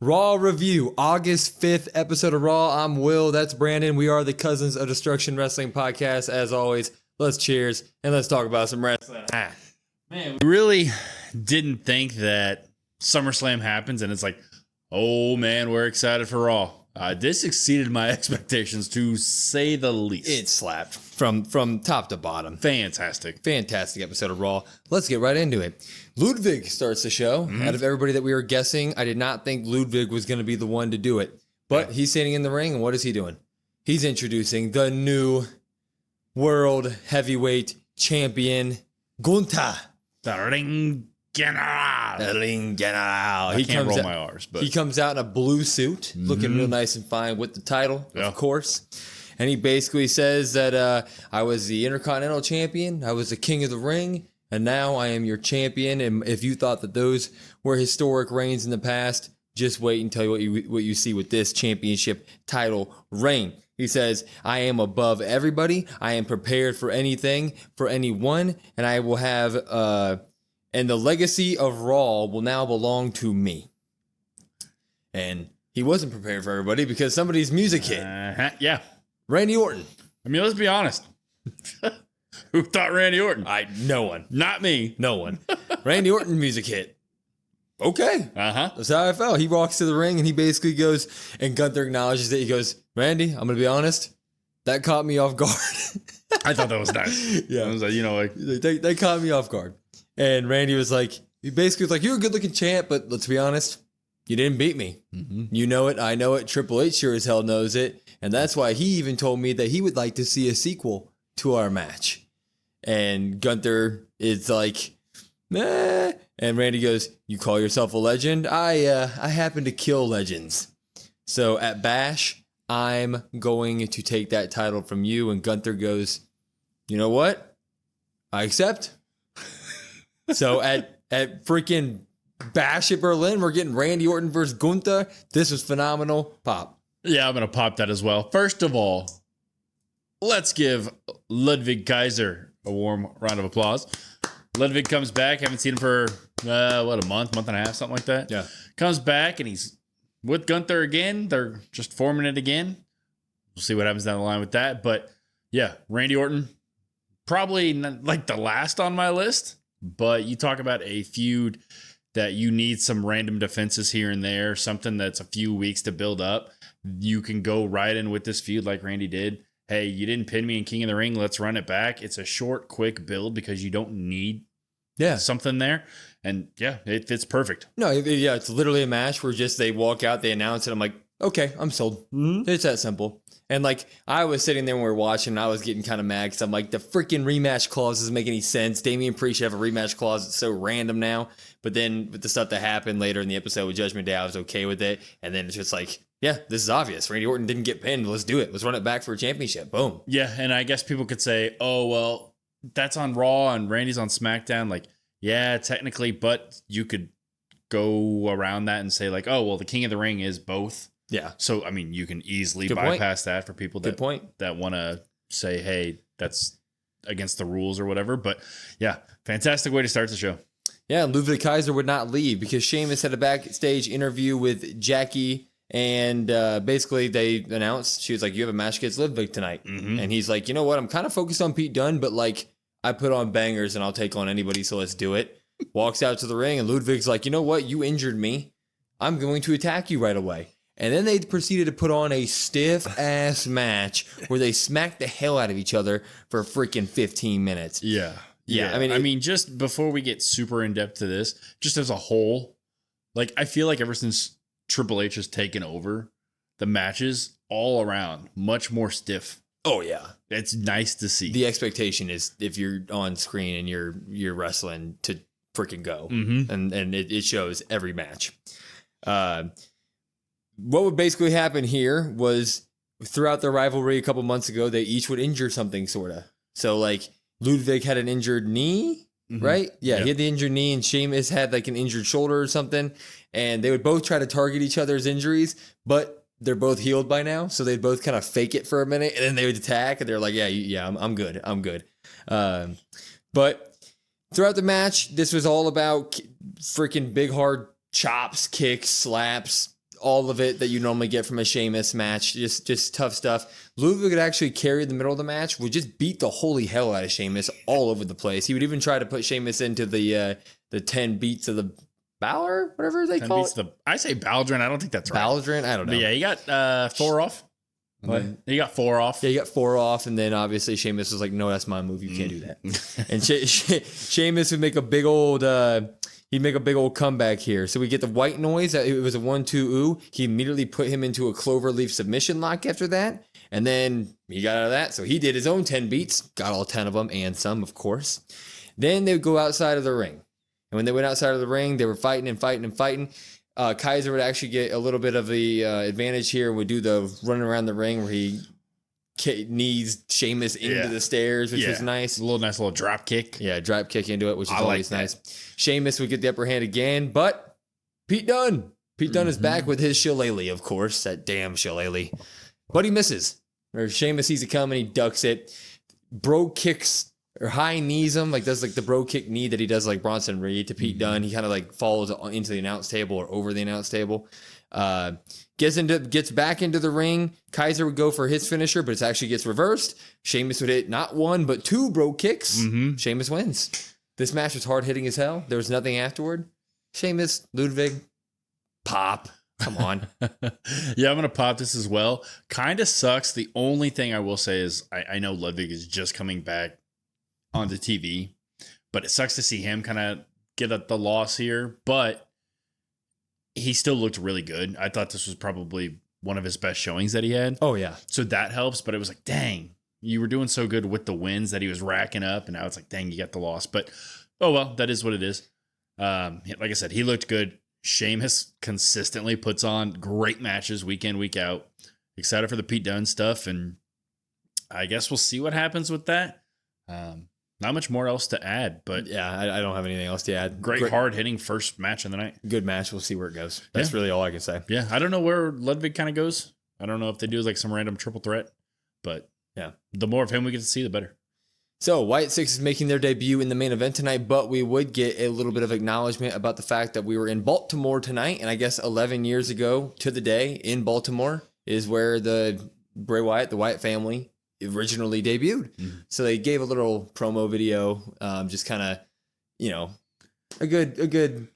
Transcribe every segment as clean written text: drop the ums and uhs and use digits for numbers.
Raw review, August 5th episode of Raw. I'm Will. That's Brandon. We are the Cousins of Destruction Wrestling Podcast. As always, let's cheers and let's talk about some wrestling. Man, we really didn't think that SummerSlam happens and it's like, oh man, we're excited for Raw. This exceeded my expectations to say the least. It slapped from top to bottom. Fantastic episode of Raw. Let's get right into it. Ludwig starts the show. Out of everybody that we were guessing, I did not think Ludwig was going to be the one to do it. But he's standing in the ring, and what is he doing? He's introducing the new World Heavyweight Champion, Gunther. The Ring General. The Ring General. I can't roll my R's, but he comes out in a blue suit, looking real nice and fine with the title, of course. And he basically says that I was the Intercontinental Champion, I was the King of the Ring, and now I am your champion. And if you thought that those were historic reigns in the past, just wait and tell you what you see with this championship title reign. He says, I am above everybody. I am prepared for anything, for anyone, and I will have, and the legacy of Raw will now belong to me. And he wasn't prepared for everybody because somebody's music hit. Yeah. Randy Orton. I mean, let's be honest. Who thought Randy Orton? No one. Not me. No one. Randy Orton music hit. Okay. That's how I felt. He walks to the ring and he basically goes, and Gunther acknowledges it. He goes, Randy, I'm going to be honest. That caught me off guard. I thought that was nice. Yeah. I was like, they caught me off guard. And Randy was like, he basically was like, you're a good looking champ, but let's be honest, you didn't beat me. You know it. I know it. Triple H sure as hell knows it. And that's why he even told me that he would like to see a sequel to our match. And Gunther is like, nah. And Randy goes, you call yourself a legend? I happen to kill legends. So at Bash, I'm going to take that title from you. And Gunther goes, you know what? I accept. So at freaking Bash at Berlin, we're getting Randy Orton versus Gunther. This was phenomenal. Pop. Yeah, I'm going to pop that as well. First of all, let's give Ludwig Kaiser a warm round of applause. Ludwig comes back. Haven't seen him for, a month and a half, something like that. Yeah. Comes back and he's with Gunther again. They're just forming it again. We'll see what happens down the line with that. But yeah, Randy Orton, probably not like the last on my list. But you talk about a feud that you need some random defenses here and there, something that's a few weeks to build up. You can go right in with this feud like Randy did. Hey, you didn't pin me in King of the Ring. Let's run it back. It's a short, quick build because you don't need something there. And yeah, it fits perfect. No, it's literally a match where just they walk out, they announce it. I'm like, okay, I'm sold. It's that simple. And like, I was sitting there when we were watching, and I was getting kind of mad because I'm like, the freaking rematch clause doesn't make any sense. Damian Priest should have a rematch clause. It's so random now. But then with the stuff that happened later in the episode with Judgment Day, I was okay with it. And then it's just like, yeah, this is obvious. Randy Orton didn't get pinned. Let's do it. Let's run it back for a championship. Boom. Yeah, and I guess people could say, oh, well, that's on Raw and Randy's on SmackDown. Like, yeah, technically, but you could go around that and say like, oh, well, the King of the Ring is both. Yeah. So, I mean, you can easily bypass that for people that want to say, hey, that's against the rules or whatever. But yeah, fantastic way to start the show. Yeah, Ludwig Kaiser would not leave because Sheamus had a backstage interview with Jackie. And basically they announced, she was like, you have a match against Ludwig tonight. And he's like, you know what? I'm kind of focused on Pete Dunne, but like I put on bangers and I'll take on anybody. So let's do it. Walks out to the ring and Ludwig's like, you know what? You injured me. I'm going to attack you right away. And then they proceeded to put on a stiff ass match where they smacked the hell out of each other for freaking 15 minutes. Yeah. Yeah. I mean, just before we get super in depth to this, just as a whole, like I feel like ever since Triple H has taken over, the matches all around much more stiff. Oh yeah, it's nice to see. The expectation is if you're on screen and you're wrestling to freaking go, and it shows every match. What would basically happen here was throughout their rivalry a couple months ago, they each would injure something sorta. So like Ludwig had an injured knee. Right? Yeah, he had the injured knee and Sheamus had like an injured shoulder or something. And they would both try to target each other's injuries, but they're both healed by now. So they'd both kind of fake it for a minute and then they would attack and they're like, I'm good. I'm good. But throughout the match, this was all about freaking big, hard chops, kicks, slaps, all of it that you normally get from a Sheamus match. Just tough stuff. Ludwig would actually carry the middle of the match, would just beat the holy hell out of Sheamus all over the place. He would even try to put Sheamus into the 10 beats of the Balor, whatever they call it. I say Baldrin. I don't think that's right. Baldrin? I don't know. But yeah, he got 4 off. What? He got 4 off. Yeah, he got 4 off, and then obviously Sheamus was like, "No, that's my move. You can't do that." And Sheamus would make a big old, he'd make a big old comeback here. So we get the white noise. It was a 1-2 ooh. He immediately put him into a cloverleaf submission lock after that, and then he got out of that. So he did his own 10 beats, got all 10 of them, and some, of course. Then they would go outside of the ring. And when they went outside of the ring, they were fighting and fighting and fighting. Kaiser would actually get a little bit of the advantage here and would do the running around the ring where he knees Sheamus into the stairs, which was nice. Nice little drop kick. Yeah, drop kick into it, which is always nice. Sheamus would get the upper hand again, but Pete Dunne is back with his shillelagh, of course, that damn shillelagh. But he misses. Or Sheamus sees it coming, he ducks it. Bro kicks or high knees him, like does like the bro kick knee that he does like Bronson Reed to Pete Dunne. He kind of like falls into the announce table or over the announce table. Gets back into the ring. Kaiser would go for his finisher, but it actually gets reversed. Sheamus would hit not 1 but 2 bro kicks. Sheamus wins. This match was hard hitting as hell. There was nothing afterward. Sheamus, Ludwig, pop. Come on. Yeah, I'm gonna pop this as well. Kind of sucks. The only thing I will say is I know Ludwig is just coming back onto TV, but it sucks to see him kind of get at the loss here, but he still looked really good. I thought this was probably one of his best showings that he had. Oh, yeah. So that helps, but it was like, dang, you were doing so good with the wins that he was racking up, and now it's like, dang, you got the loss. But, oh, well, that is what it is. Like I said, he looked good. Sheamus consistently puts on great matches week in, week out. Excited for the Pete Dunne stuff, and I guess we'll see what happens with that. Not much more else to add, but yeah, I don't have anything else to add. Great hard-hitting first match of the night. Good match. We'll see where it goes. That's really all I can say. Yeah, I don't know where Ludwig kind of goes. I don't know if they do like some random triple threat, but yeah, the more of him we get to see, the better. So Wyatt 6 is making their debut in the main event tonight, but we would get a little bit of acknowledgement about the fact that we were in Baltimore tonight, and I guess 11 years ago to the day in Baltimore is where the Bray Wyatt, the Wyatt family, originally debuted. So they gave a little promo video, just kind of, a good,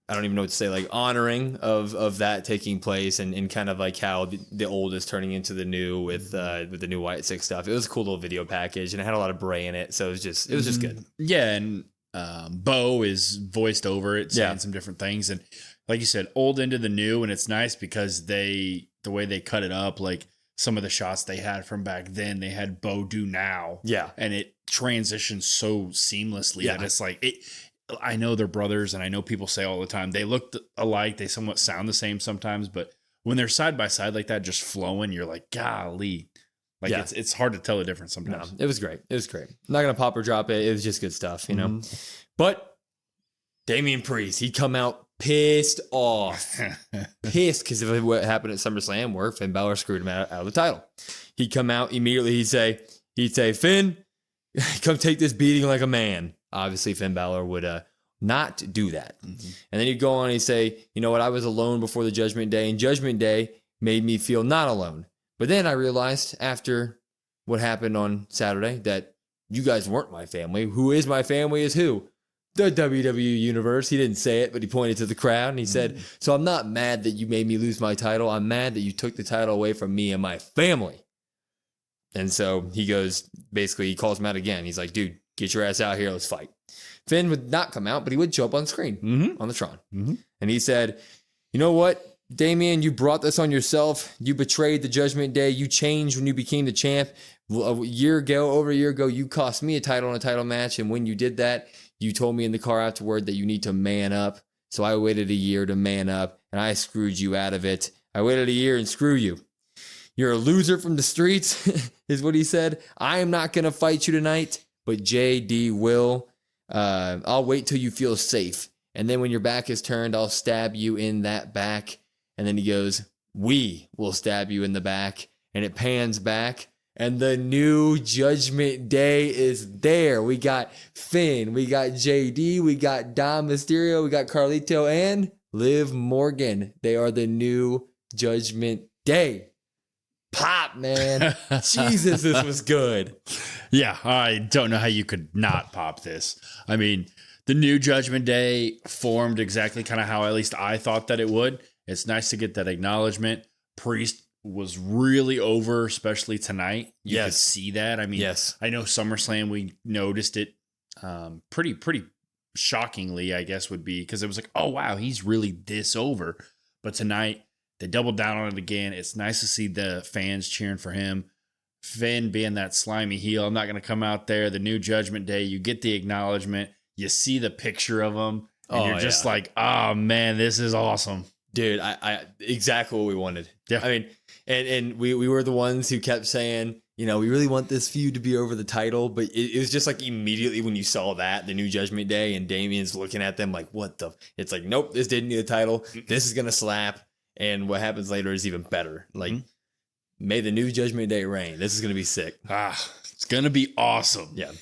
I don't even know what to say, like honoring of that taking place and kind of like how the old is turning into the new with the new Wyatt 6 stuff. It was a cool little video package and it had a lot of Bray in it. So it was just good. Yeah. And Bo is voiced over it, saying some different things. And like you said, old into the new. And it's nice because the way they cut it up, like, some of the shots they had from back then, they had Bo do now. Yeah. And it transitions so seamlessly that it's like, I know they're brothers and I know people say all the time, they look alike, they somewhat sound the same sometimes, but when they're side by side like that, just flowing, you're like, golly. Like it's hard to tell the difference sometimes. No, it was great. It was great. I'm not going to pop or drop it. It was just good stuff, know? But Damian Priest, he'd come out pissed off. Pissed because of what happened at SummerSlam where Finn Balor screwed him out of the title. He'd come out immediately. He'd say, Finn, come take this beating like a man. Obviously, Finn Balor would not do that. And then he'd go on and he'd say, you know what? I was alone before the Judgment Day, and Judgment Day made me feel not alone. But then I realized after what happened on Saturday that you guys weren't my family. Who is my family is who? The WWE Universe. He didn't say it, but he pointed to the crowd and he said, so I'm not mad that you made me lose my title. I'm mad that you took the title away from me and my family. And so he goes, basically, he calls him out again. He's like, dude, get your ass out here. Let's fight. Finn would not come out, but he would show up on screen on the Tron. And he said, you know what, Damian, you brought this on yourself. You betrayed the Judgment Day. You changed when you became the champ. Over a year ago, you cost me a title in a title match. And when you did that, you told me in the car afterward that you need to man up. So I waited a year to man up, and I screwed you out of it. I waited a year and screw you. You're a loser from the streets, is what he said. I am not going to fight you tonight, but JD will. I'll wait till you feel safe. And then when your back is turned, I'll stab you in that back. And then he goes, we will stab you in the back. And it pans back. And the new Judgment Day is there. We got Finn, we got JD, we got Dom Mysterio, we got Carlito, and Liv Morgan. They are the new Judgment Day. Pop, man. Jesus, this was good. Yeah, I don't know how you could not pop this. I mean, the new Judgment Day formed exactly kind of how at least I thought that it would. It's nice to get that acknowledgement. Priest was really over, especially tonight. You could see that. I mean, I know SummerSlam, we noticed it pretty shockingly, I guess, would be, because it was like, oh, wow, he's really this over. But tonight, they doubled down on it again. It's nice to see the fans cheering for him. Finn being that slimy heel, I'm not going to come out there. The new Judgment Day, you get the acknowledgement. You see the picture of him, and you're just like, oh, man, this is awesome. Dude, I exactly what we wanted. Yeah. I mean, and we were the ones who kept saying, you know, we really want this feud to be over the title. But it was just like immediately when you saw that, the new Judgment Day, and Damian's looking at them like, what the? It's like, nope, this didn't need a title. This is going to slap. And what happens later is even better. Like, may the new Judgment Day reign. This is going to be sick. It's going to be awesome. Yeah.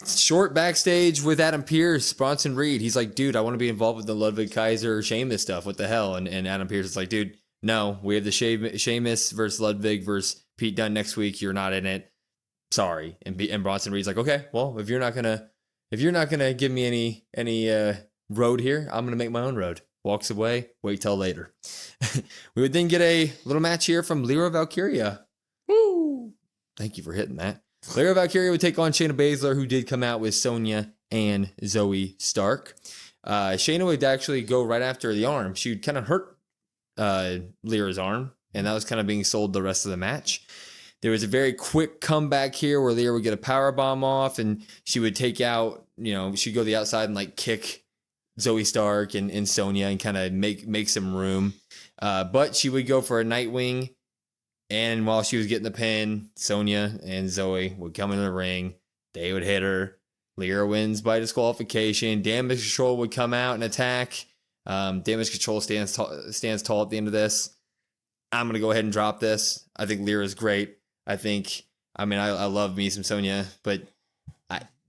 Short backstage with Adam Pearce, Bronson Reed. He's like, dude, I want to be involved with the Ludwig, Kaiser, Sheamus stuff. What the hell? And Adam Pearce is like, dude, no, we have the Sheamus versus Ludwig versus Pete Dunne next week. You're not in it. Sorry. And Bronson Reed's like, okay, well, if you're not gonna give me any road here, I'm gonna make my own road. Walks away. Wait till later. We would then get a little match here from Lyra Valkyria. Woo! Thank you for hitting that. Lyra Valkyria would take on Shaina Basler, who did come out with Sonia and Zoe Stark. Shaina would actually go right after the arm. She would kind of hurt Lyra's arm, and that was kind of being sold the rest of the match. There was a very quick comeback here where Lyra would get a power bomb off, and she would take out, she'd go to the outside and like kick Zoe Stark and Sonia and kind of make some room. But she would go for a Nightwing. And while she was getting the pin, Sonia and Zoe would come in the ring. They would hit her. Lyra wins by disqualification. Damage Control would come out and attack. Damage Control stands tall at the end of this. I'm going to go ahead and drop this. I think Lyra's great. I love me some Sonia, but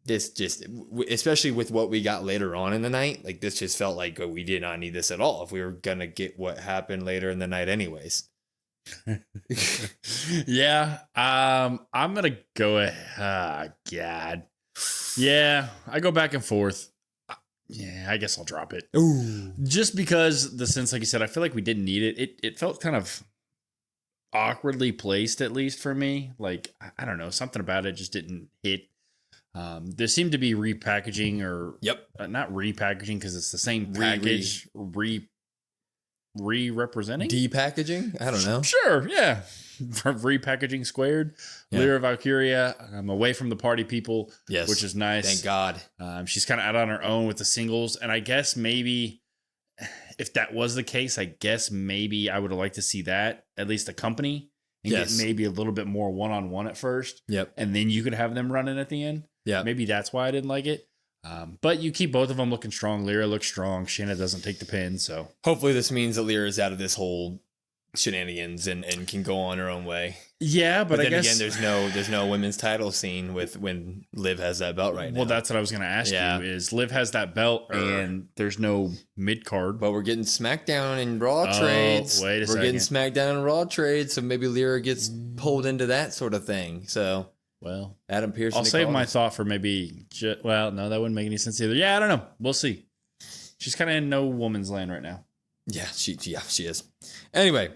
this just, especially with what we got later on in the night, like this just felt like we did not need this at all if we were going to get what happened later in the night anyways. Yeah, I'm gonna go ahead. God, yeah, I go back and forth. Yeah, I guess I'll drop it. Ooh, just because since, like you said, I feel like we didn't need it. It felt kind of awkwardly placed, at least for me. Like, I don't know, something about it just didn't hit. There seemed to be repackaging or not repackaging because it's the same package. Re-representing? Depackaging? I don't know. Sure, yeah. Repackaging squared. Yeah. Lyra Valkyria, away from the party people, which is nice. Thank God. She's kind of out on her own with the singles, and I guess maybe if that was the case, I guess maybe I would have liked to see that, at least a company, and get maybe a little bit more one-on-one at first. Yep. And then you could have them running at the end. Yeah. Maybe that's why I didn't like it. But you keep both of them looking strong. Lyra looks strong. Shaina doesn't take the pin, so hopefully this means that Lyra is out of this whole shenanigans and can go on her own way. Yeah, but I guess again, there's no women's title scene with when Liv has that belt right now. Well, that's what I was going to ask you. Is Liv has that belt and there's no mid card, but we're getting SmackDown and Raw trades. Wait a second. We're getting SmackDown and Raw trades, so maybe Lyra gets pulled into that sort of thing. So. Well, Adam Pearce. I'll save my thought for maybe. No, that wouldn't make any sense either. Yeah, I don't know. We'll see. She's kind of in no woman's land right now. Yeah, she is. Anyway,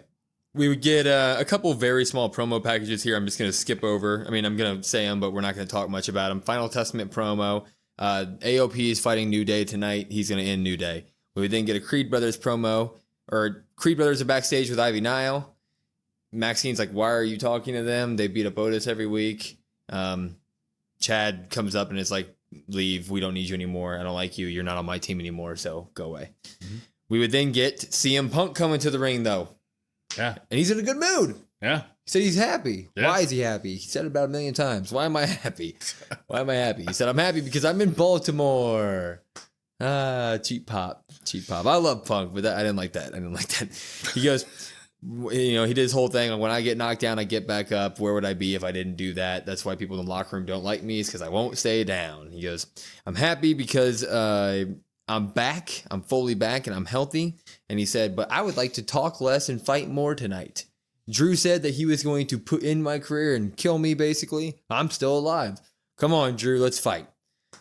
we would get a couple very small promo packages here. I'm just going to skip over. I mean, I'm going to say them, but we're not going to talk much about them. Final Testament promo. AOP is fighting New Day tonight. He's going to end New Day. We would then get a Creed Brothers promo, or Creed Brothers are backstage with Ivy Nile. Maxine's like, why are you talking to them? They beat up Otis every week. Chad comes up and is like, leave. We don't need you anymore. I don't like you. You're not on my team anymore. So go away. Mm-hmm. We would then get CM Punk coming to the ring though. Yeah. And he's in a good mood. Yeah. He said he's happy. Yeah. Why is he happy? He said it about 1 million times. Why am I happy? Why am I happy? He said, I'm happy because I'm in Baltimore. Cheap pop. I love Punk, but I didn't like that. He goes, he did his whole thing. When I get knocked down, I get back up. Where would I be if I didn't do that? That's why people in the locker room don't like me, is because I won't stay down. He goes, I'm happy because I'm back. I'm fully back and I'm healthy. And he said, but I would like to talk less and fight more tonight. Drew said that he was going to put in my career and kill me, basically. I'm still alive. Come on, Drew, let's fight.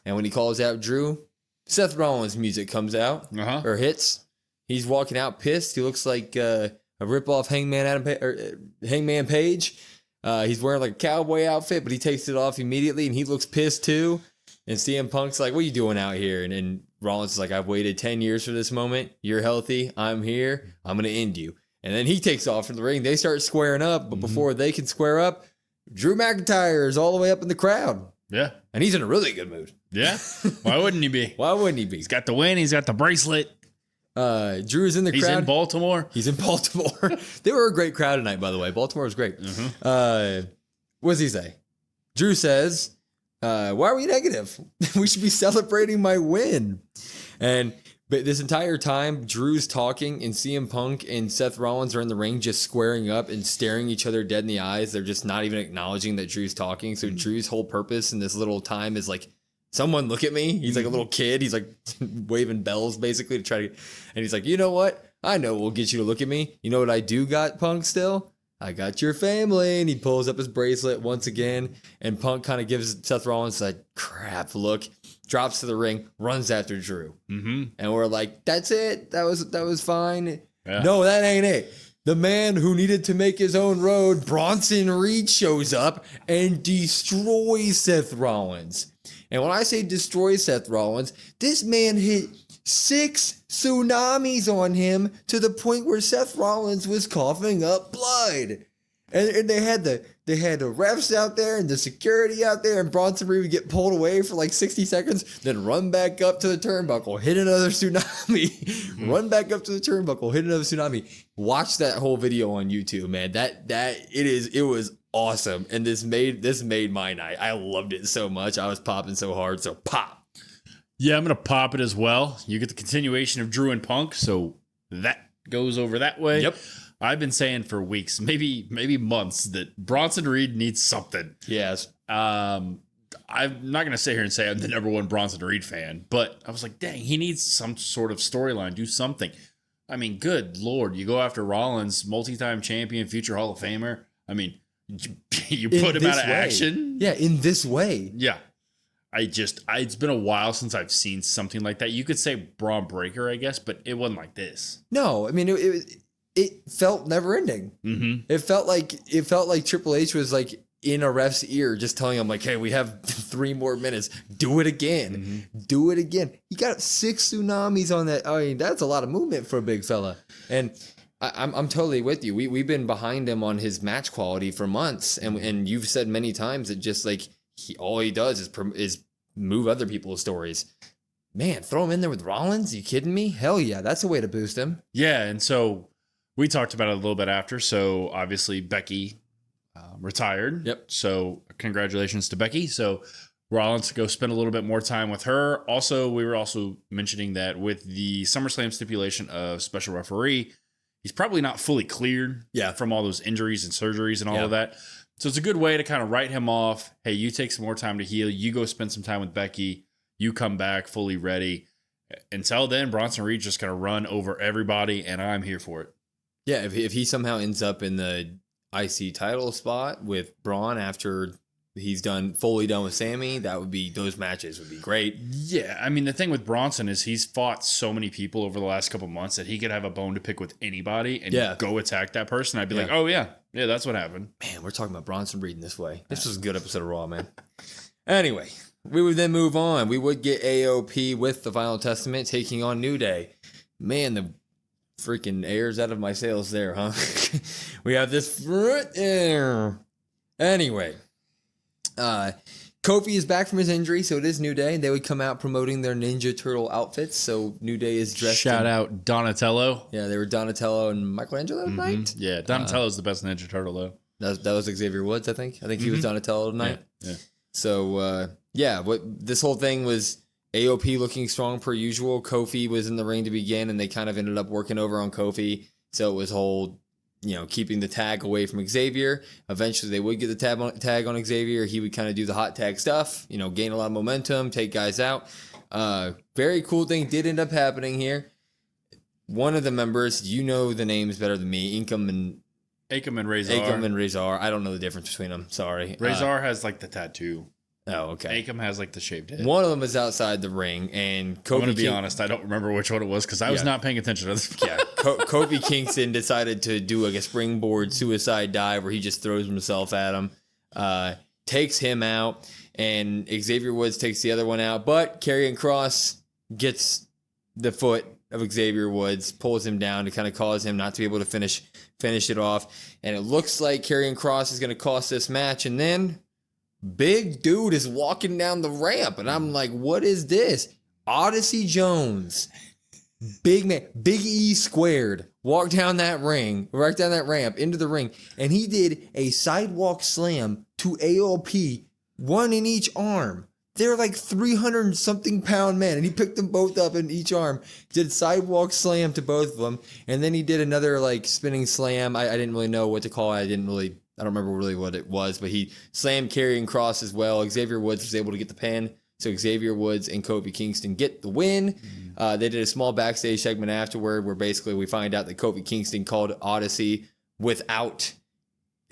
And when he calls out Drew, Seth Rollins' music comes out or hits. He's walking out pissed. He looks like a ripoff Hangman Page. He's wearing like a cowboy outfit, but he takes it off immediately and he looks pissed too. And CM Punk's like, what are you doing out here? And Rollins is like, I've waited 10 years for this moment. You're healthy. I'm here. I'm going to end you. And then he takes off from the ring. They start squaring up, but before they can square up, Drew McIntyre is all the way up in the crowd. Yeah. And he's in a really good mood. Yeah. Why wouldn't he be? Why wouldn't he be? He's got the win. He's got the bracelet. Drew's in the crowd. He's in Baltimore. He's in Baltimore. They were a great crowd tonight, by the way. Baltimore was great. What does he say? Drew says, why are we negative? We should be celebrating my win. But this entire time, Drew's talking and CM Punk and Seth Rollins are in the ring just squaring up and staring each other dead in the eyes. They're just not even acknowledging that Drew's talking. So Drew's whole purpose in this little time is like, someone look at me. He's like a little kid. He's like waving bells basically to try to, and he's like, you know what? I know what will get you to look at me. You know what I do got, Punk, still? I got your family. And he pulls up his bracelet once again. And Punk kind of gives Seth Rollins a crap look, drops to the ring, runs after Drew. And we're like, that's it. That was fine. Yeah. No, that ain't it. The man who needed to make his own road, Bronson Reed, shows up and destroys Seth Rollins. And when I say destroy Seth Rollins, this man hit 6 tsunamis on him to the point where Seth Rollins was coughing up blood. And they had the refs out there and the security out there, and Bronson Reed would get pulled away for like 60 seconds, then run back up to the turnbuckle, hit another tsunami, run back up to the turnbuckle, hit another tsunami. Watch that whole video on YouTube, man. It was awesome, and this made my night. I loved it so much. I was popping so hard. So pop. Yeah, I'm gonna pop it as well. You get the continuation of Drew and Punk, so that goes over that way. Yep. I've been saying for weeks, maybe months, that Bronson Reed needs something. Yes. I'm not going to sit here and say I'm the number one Bronson Reed fan, but I was like, dang, he needs some sort of storyline, do something. I mean, good Lord, you go after Rollins, multi-time champion, future Hall of Famer. I mean, you put him out of action. Yeah, in this way. Yeah. It's been a while since I've seen something like that. You could say Braun Breaker, I guess, but it wasn't like this. No, I mean, it felt never ending. It felt like Triple H was like in a ref's ear, just telling him like, hey, we have 3 more minutes. Do it again. Do it again. He got 6 tsunamis on that. I mean, that's a lot of movement for a big fella. And I'm totally with you. We've been behind him on his match quality for months. And you've said many times that just like all he does is move other people's stories. Man, throw him in there with Rollins? Are you kidding me? Hell yeah. That's a way to boost him. Yeah. And so we talked about it a little bit after. So obviously Becky retired. Yep. So congratulations to Becky. So Rollins to go spend a little bit more time with her. Also, we were also mentioning that with the SummerSlam stipulation of special referee, he's probably not fully cleared from all those injuries and surgeries and all of that. So it's a good way to kind of write him off. Hey, you take some more time to heal. You go spend some time with Becky. You come back fully ready. Until then, Bronson Reed's just going to run over everybody, and I'm here for it. Yeah, if he somehow ends up in the IC title spot with Braun after he's fully done with Sammy, those matches would be great. Yeah, I mean, the thing with Bronson is he's fought so many people over the last couple months that he could have a bone to pick with anybody and go attack that person. I'd be like, oh yeah, that's what happened. Man, we're talking about Bronson Reed in this way. This was a good episode of Raw, man. Anyway, we would then move on. We would get AOP with the Final Testament taking on New Day. Man, the freaking air's out of my sails there, huh? We have this front air. Anyway, Kofi is back from his injury, so it is New Day. They would come out promoting their Ninja Turtle outfits, so New Day is dressed. Shout out Donatello. Yeah, they were Donatello and Michelangelo tonight. Yeah, Donatello's the best Ninja Turtle, though. That was Xavier Woods, I think. He was Donatello tonight. Yeah. So, what this whole thing was AOP looking strong per usual. Kofi was in the ring to begin, and they kind of ended up working over on Kofi. So it was whole keeping the tag away from Xavier. Eventually, they would get the tag on Xavier. He would kind of do the hot tag stuff, gain a lot of momentum, take guys out. Very cool thing did end up happening here. One of the members, the names better than me, Akam and Razor. I don't know the difference between them. Sorry. Razor has like the tattoo. Oh, okay. Akam has like the shaved head. One of them is outside the ring, and Kofi. I'm going to be honest, I don't remember which one it was because I was not paying attention to this. Yeah, Kofi Kingston decided to do like a springboard suicide dive where he just throws himself at him, takes him out, and Xavier Woods takes the other one out. But Karrion Kross gets the foot of Xavier Woods, pulls him down to kind of cause him not to be able to finish it off. And it looks like Karrion Kross is going to cost this match. And then big dude is walking down the ramp. And I'm like, what is this? Odyssey Jones, big man, Big E squared, walked down that ramp into the ring. And he did a sidewalk slam to AOP, one in each arm. They're like 300-something pound men, and he picked them both up in each arm, did sidewalk slam to both of them, and then he did another like spinning slam. I didn't really know what to call it. I don't remember really what it was, but he slammed Karrion Kross as well. Xavier Woods was able to get the pin, so Xavier Woods and Kofi Kingston get the win. They did a small backstage segment afterward where basically we find out that Kofi Kingston called Odyssey without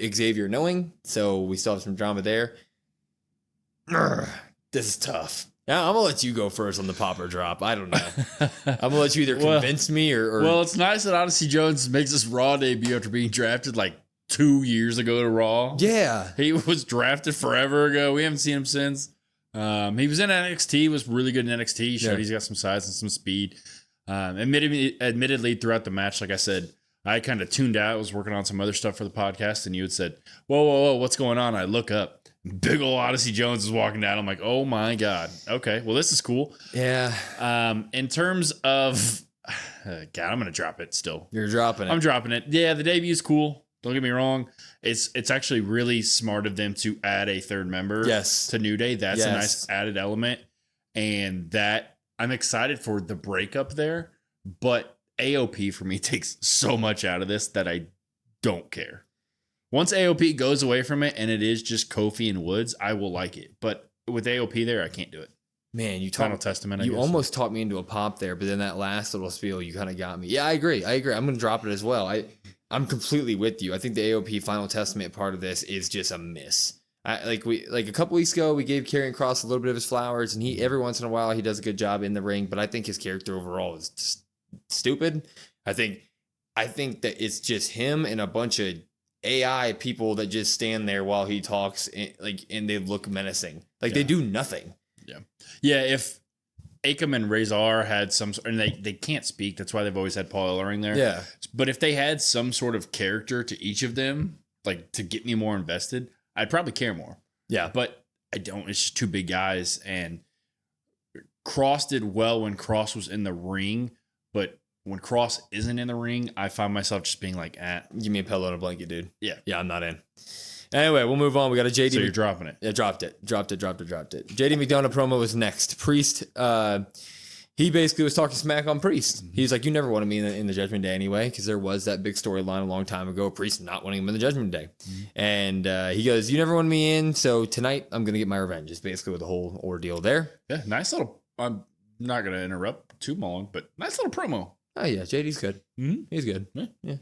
Xavier knowing, so we still have some drama there. This is tough. Now, I'm going to let you go first on the pop or drop. I don't know. I'm going to let you either convince me or... Well, it's nice that Odyssey Jones makes his Raw debut after being drafted like 2 years ago to Raw. Yeah. He was drafted forever ago. We haven't seen him since. He was in NXT, was really good in NXT. He showed he's got some size and some speed. Admittedly, throughout the match, like I said, I kind of tuned out. I was working on some other stuff for the podcast, and you had said, whoa, what's going on? I look up. Big ol' Odyssey Jones is walking down. I'm like, oh my God. Okay, well, this is cool. Yeah. In terms of, God, I'm going to drop it still. You're dropping it. I'm dropping it. Yeah, the debut is cool. Don't get me wrong. It's actually really smart of them to add a third member to New Day. That's a nice added element. And that I'm excited for the breakup there. But AOP for me takes so much out of this that I don't care. Once AOP goes away from it and it is just Kofi and Woods, I will like it. But with AOP there, I can't do it. Man, Final Testament. You almost talked me into a pop there, but then that last little spiel, you kind of got me. Yeah, I agree. I'm going to drop it as well. I'm completely with you. I think the AOP Final Testament part of this is just a miss. Like a couple weeks ago, we gave Karrion Kross a little bit of his flowers, and he every once in a while he does a good job in the ring. But I think his character overall is just stupid. I think that it's just him and a bunch of AI people that just stand there while he talks and they look menacing. They do nothing. Yeah. If Akam and Razor had some, and they can't speak. That's why they've always had Paul Ellering there. Yeah. But if they had some sort of character to each of them, like to get me more invested, I'd probably care more. Yeah. But I don't. It's just two big guys. And Kross did well when Kross was in the ring, but when Kross isn't in the ring, I find myself just being like, give me a pillow and a blanket, dude. Yeah. Yeah, I'm not in. Anyway, we'll move on. We got a JD. So you're dropping it. Yeah, dropped it. JD McDonough promo was next. Priest, he basically was talking smack on Priest. He was like, you never wanted me in the Judgment Day anyway, because there was that big storyline a long time ago, Priest not wanting him in the Judgment Day. And he goes, you never wanted me in, so tonight I'm going to get my revenge. Is basically what the whole ordeal there. Yeah, nice little, I'm not going to interrupt too long, but nice little promo. Oh, yeah, JD's good. Mm-hmm. He's good. Yeah.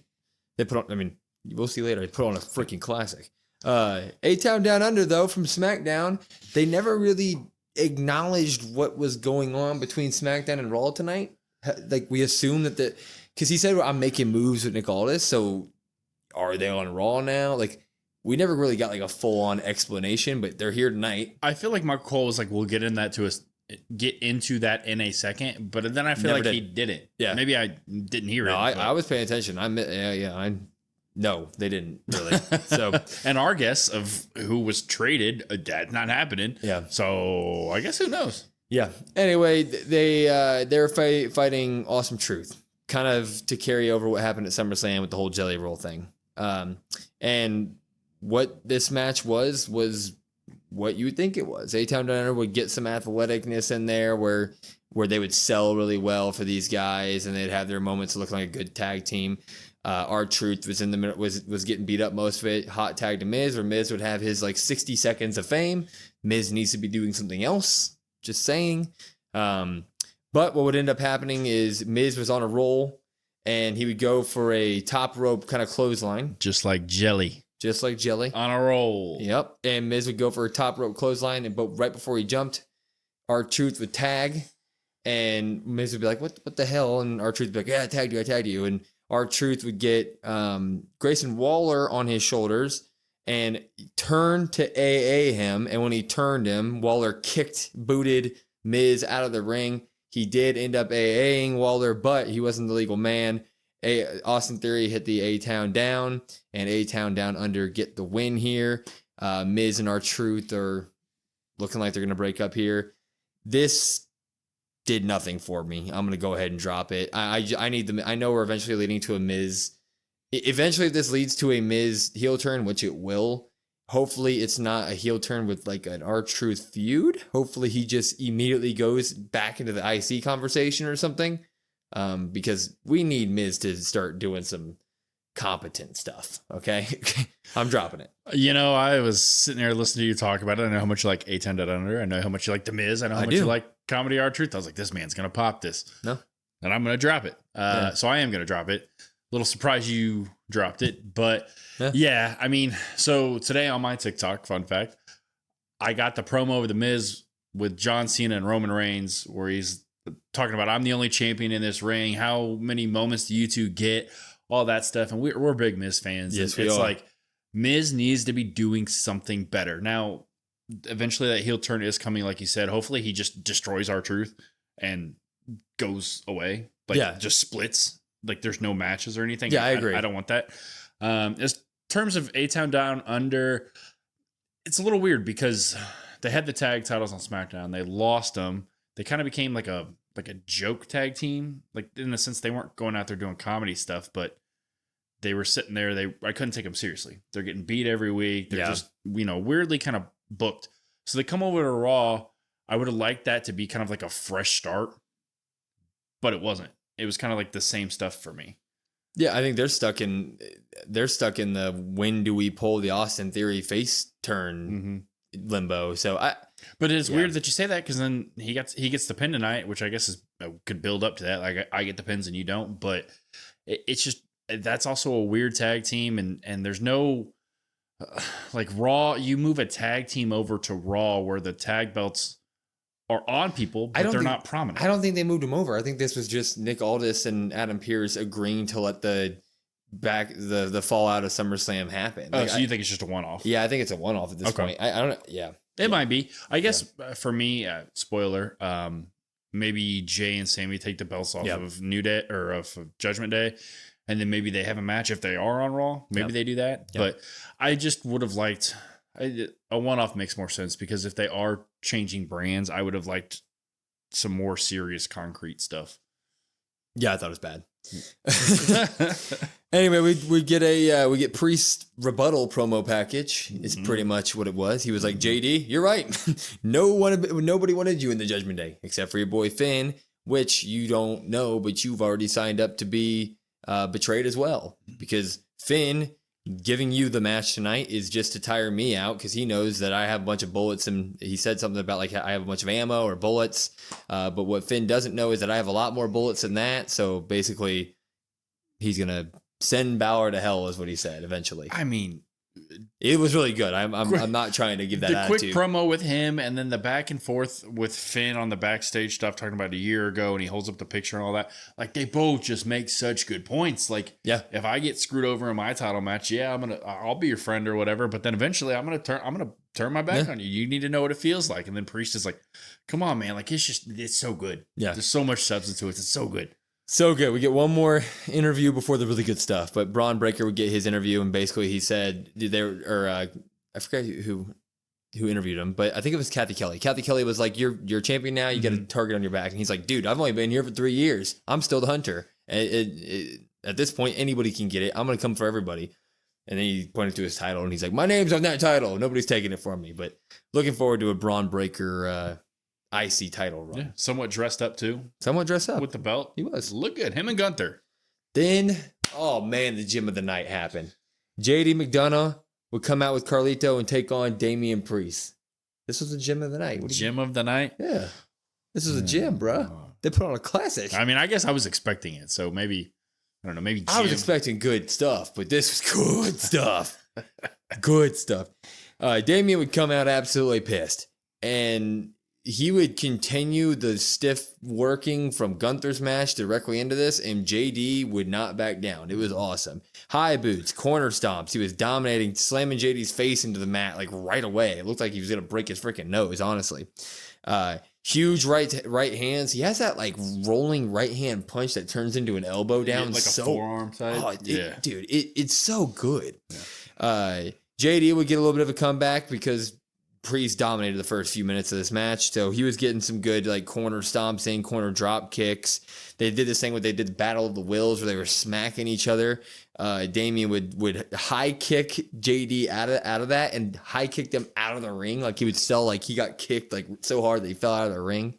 They put on, I mean, we'll see later. They put on a freaking classic. A-Town Down Under, though, from SmackDown, they never really acknowledged what was going on between SmackDown and Raw tonight. Like, we assume that because he said, well, I'm making moves with Nick Aldis, so are they on Raw now? Like, we never really got like a full-on explanation, but they're here tonight. I feel like Mark Cole was like, we'll get into that in a second, but then I feel like he didn't. Yeah, maybe I didn't hear it. I was paying attention. No, they didn't really. So, and our guess of who was traded, that's not happening. Yeah. So I guess who knows? Yeah. Anyway, they're fighting Awesome Truth, kind of to carry over what happened at SummerSlam with the whole Jelly Roll thing. And what this match was what you would think it was. A-Town Down Under would get some athleticness in there where they would sell really well for these guys and they'd have their moments looking like a good tag team. R-Truth was in the middle, was getting beat up most of it. Hot tag to Miz, where Miz would have his like 60 seconds of fame. Miz needs to be doing something else. Just saying. But what would end up happening is Miz was on a roll, and he would go for a top rope kind of clothesline. Just like jelly. Just like jelly. On a roll. Yep. And Miz would go for a top rope clothesline, but right before he jumped, R-Truth would tag, and Miz would be like, what the hell? And R-Truth would be like, yeah, I tagged you. And R-Truth would get Grayson Waller on his shoulders and turn to AA him. And when he turned him, Waller booted Miz out of the ring. He did end up AAing Waller, but he wasn't the legal man. Austin Theory hit the A-Town down, and A-Town down under get the win here. Miz and R-Truth are looking like they're going to break up here. This did nothing for me. I'm going to go ahead and drop it. I need them. I know we're eventually leading to a Miz. Eventually, if this leads to a Miz heel turn, which it will, hopefully it's not a heel turn with like an R-Truth feud. Hopefully he just immediately goes back into the IC conversation or something. Because we need Miz to start doing some competent stuff. Okay. I'm dropping it. You know, I was sitting there listening to you talk about it. I know how much you like A-10 Down Under. I know how much you like The Miz. I know how much you like Comedy R-Truth. I was like, this man's going to pop this. No. And I'm going to drop it. So I am going to drop it. Little surprise you dropped it. But yeah, I mean, so today on my TikTok, fun fact, I got the promo of The Miz with John Cena and Roman Reigns where he's talking about, I'm the only champion in this ring. How many moments do you two get? All that stuff. And we're big Miz fans. Yes, it's like Miz needs to be doing something better. Now, eventually that heel turn is coming, like you said. Hopefully he just destroys R-Truth and goes away. Like just splits. Like there's no matches or anything. Yeah, I agree. I don't want that. As terms of A-Town Down Under, it's a little weird because they had the tag titles on SmackDown. They lost them. They kind of became like a joke tag team, like in the sense they weren't going out there doing comedy stuff, but they were sitting there. I couldn't take them seriously. They're getting beat every week. They're just, weirdly kind of booked. So they come over to Raw. I would have liked that to be kind of like a fresh start, but it wasn't. It was kind of like the same stuff for me. Yeah, I think they're stuck in the when do we pull the Austin Theory face turn limbo. So But it's weird that you say that because then he gets the pin tonight, which I guess could build up to that. Like I get the pins and you don't, but it's just that's also a weird tag team, and there's no like Raw. You move a tag team over to Raw where the tag belts are on people, but they're not prominent. I don't think they moved them over. I think this was just Nick Aldis and Adam Pearce agreeing to let the fallout of SummerSlam happen. Oh, so you think it's just a one-off? Yeah, I think it's a one-off at this point. I don't know. Yeah. It might be. I guess for me, spoiler, maybe Jay and Sammy take the belts off of New Day or of Judgment Day, and then maybe they have a match if they are on Raw. Maybe they do that. But I just would have liked a one-off makes more sense because if they are changing brands, I would have liked some more serious concrete stuff. Yeah, I thought it was bad. Anyway, we get Priest rebuttal promo package. It's pretty much what it was. He was like, JD, you're right. Nobody wanted you in the Judgment Day except for your boy Finn, which you don't know, but you've already signed up to be betrayed as well, because Finn giving you the match tonight is just to tire me out because he knows that I have a bunch of bullets, and he said something about like I have a bunch of ammo or bullets. But what Finn doesn't know is that I have a lot more bullets than that. So basically, he's gonna send Balor to hell, is what he said. Eventually, I mean, it was really good. I'm not trying to give that the quick attitude. promo with him, and then the back and forth with Finn on the backstage stuff, talking about a year ago, and he holds up the picture and all that. Like they both just make such good points. Like, if I get screwed over in my title match, I'll be your friend or whatever. But then eventually, I'm gonna turn my back on you. You need to know what it feels like. And then Priest is like, "Come on, man! Like it's so good. Yeah, there's so much substance to it. It's so good." So good. We get one more interview before the really good stuff. But Braun Breaker would get his interview, and basically he said I forget who interviewed him, but I think it was Kathy Kelly. Kathy Kelly was like, "You're a champion now. You got a target on your back." And he's like, "Dude, I've only been here for 3 years. I'm still the hunter. At this point, anybody can get it. I'm gonna come for everybody." And then he pointed to his title, and he's like, "My name's on that title. Nobody's taking it from me." But looking forward to a Braun Breaker IC title run. Yeah, somewhat dressed up too. Somewhat dressed up with the belt. He was. Look good. Him and Gunther. Then Oh, man, the gym of the night happened. JD McDonough would come out with Carlito and take on Damian Priest. This was the gym of the night. Gym of the night? Yeah. This was a gym, bro. They put on a classic. I mean, I guess I was expecting it. So maybe, I don't know, maybe gym. I was expecting good stuff, but this was good stuff. Good stuff. Damian would come out absolutely pissed. And he would continue the stiff working from Gunther's match directly into this, and JD would not back down. It was awesome. High boots, corner stomps. He was dominating, slamming JD's face into the mat like right away. It looked like he was going to break his freaking nose, honestly. Huge right hands. He has that like rolling right hand punch that turns into an elbow down. Like a forearm side. Oh, dude, it's so good. Yeah. JD would get a little bit of a comeback because Priest dominated the first few minutes of this match, so he was getting some good like corner stomps in, corner drop kicks. They did this thing where they did the Battle of the Wills where they were smacking each other. Damian would high kick JD out of that and high kick them out of the ring. Like he would sell like he got kicked like so hard that he fell out of the ring.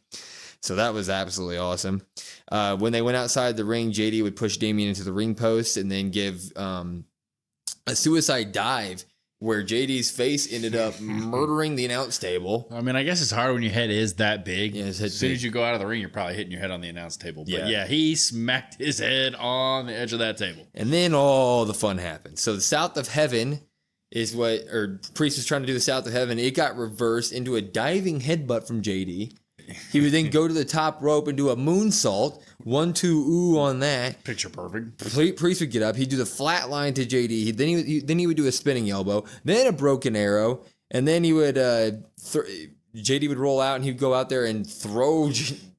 So that was absolutely awesome. When they went outside the ring, JD would push Damian into the ring post and then give a suicide dive where JD's face ended up murdering the announce table. I mean, I guess it's hard when your head is that big. Yeah, as soon as you go out of the ring, you're probably hitting your head on the announce table. But yeah, he smacked his head on the edge of that table. And then all the fun happened. So the South of Heaven is Priest was trying to do the South of Heaven. It got reversed into a diving headbutt from JD. He would then go to the top rope and do a moonsault. 1-2 ooh on that. Picture perfect. Priest would get up. He'd do the flat line to JD. Then he would do a spinning elbow. Then a broken arrow. And then he would JD would roll out and he'd go out there and throw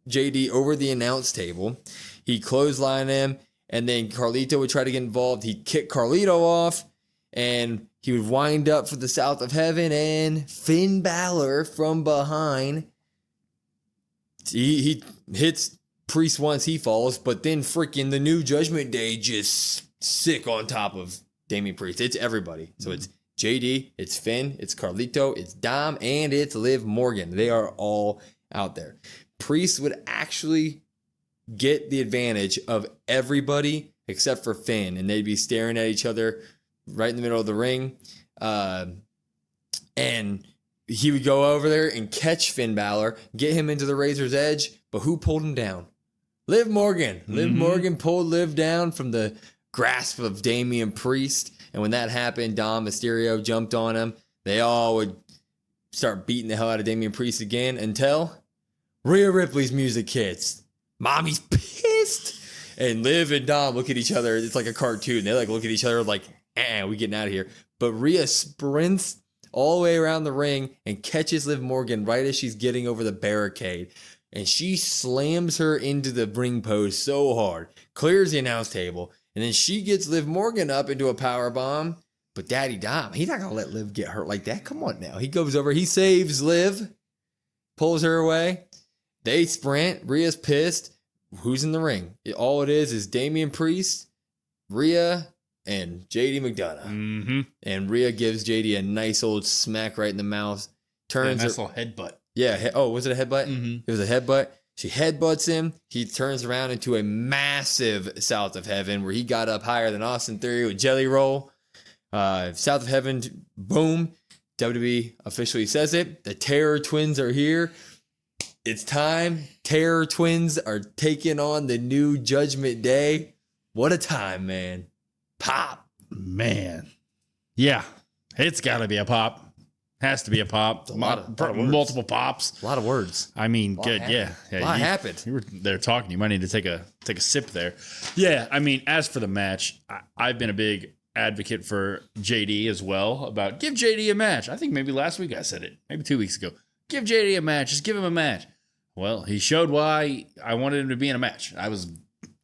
JD over the announce table. He'd clothesline him. And then Carlito would try to get involved. He'd kick Carlito off. And he would wind up for the South of Heaven. And Finn Balor from behind. He hits Priest once he falls, but then freaking the new Judgment Day just sick on top of Damian Priest. It's everybody. So it's JD, it's Finn, it's Carlito, it's Dom, and it's Liv Morgan. They are all out there. Priest would actually get the advantage of everybody except for Finn, and they'd be staring at each other right in the middle of the ring. And he would go over there and catch Finn Balor, get him into the Razor's Edge, but who pulled him down? Liv Morgan. Liv Morgan pulled Liv down from the grasp of Damian Priest, and when that happened, Dom Mysterio jumped on him. They all would start beating the hell out of Damian Priest again until Rhea Ripley's music hits. Mommy's pissed. And Liv and Dom look at each other. It's like a cartoon. They like look at each other like, we getting out of here. But Rhea sprints all the way around the ring and catches Liv Morgan right as she's getting over the barricade. And she slams her into the ring post so hard, clears the announce table, and then she gets Liv Morgan up into a power bomb. But Daddy Dom, he's not going to let Liv get hurt like that. Come on now. He goes over, he saves Liv, pulls her away. They sprint. Rhea's pissed. Who's in the ring? All it is Damian Priest, Rhea, and JD McDonough. And Rhea gives JD a nice old smack right in the mouth. Turns nice little headbutt. Yeah. Oh, was it a headbutt? It was a headbutt. She headbutts him. He turns around into a massive South of Heaven where he got up higher than Austin Theory with Jelly Roll. South of Heaven, boom. WWE officially says it. The Terror Twins are here. It's time. Terror Twins are taking on the new Judgment Day. What a time, man. Pop. Man. Yeah. It's got to be a pop. Has to be a pop. A lot of multiple pops. A lot of words. I mean, good. Yeah. A lot happened. You were there talking. You might need to take a sip there. Yeah. I mean, as for the match, I've been a big advocate for JD as well about give JD a match. I think maybe last week I said it. Maybe 2 weeks ago. Give JD a match. Just give him a match. Well, he showed why I wanted him to be in a match. I was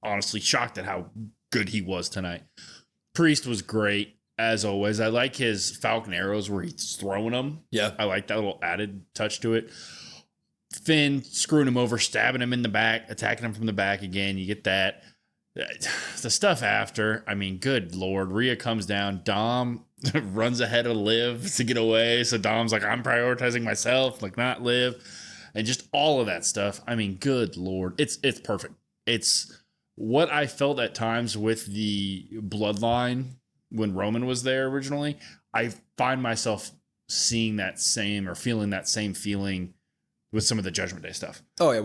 honestly shocked at how good he was tonight. Priest was great. As always, I like his Falcon arrows where he's throwing them. Yeah. I like that little added touch to it. Finn screwing him over, stabbing him in the back, attacking him from the back again. You get that. The stuff after, I mean, good Lord. Rhea comes down. Dom runs ahead of Liv to get away. So Dom's like, I'm prioritizing myself, like not Liv. And just all of that stuff. I mean, good Lord. It's perfect. It's what I felt at times with the bloodline when Roman was there originally, I find myself seeing that same or feeling that same feeling with some of the Judgment Day stuff. Oh yeah,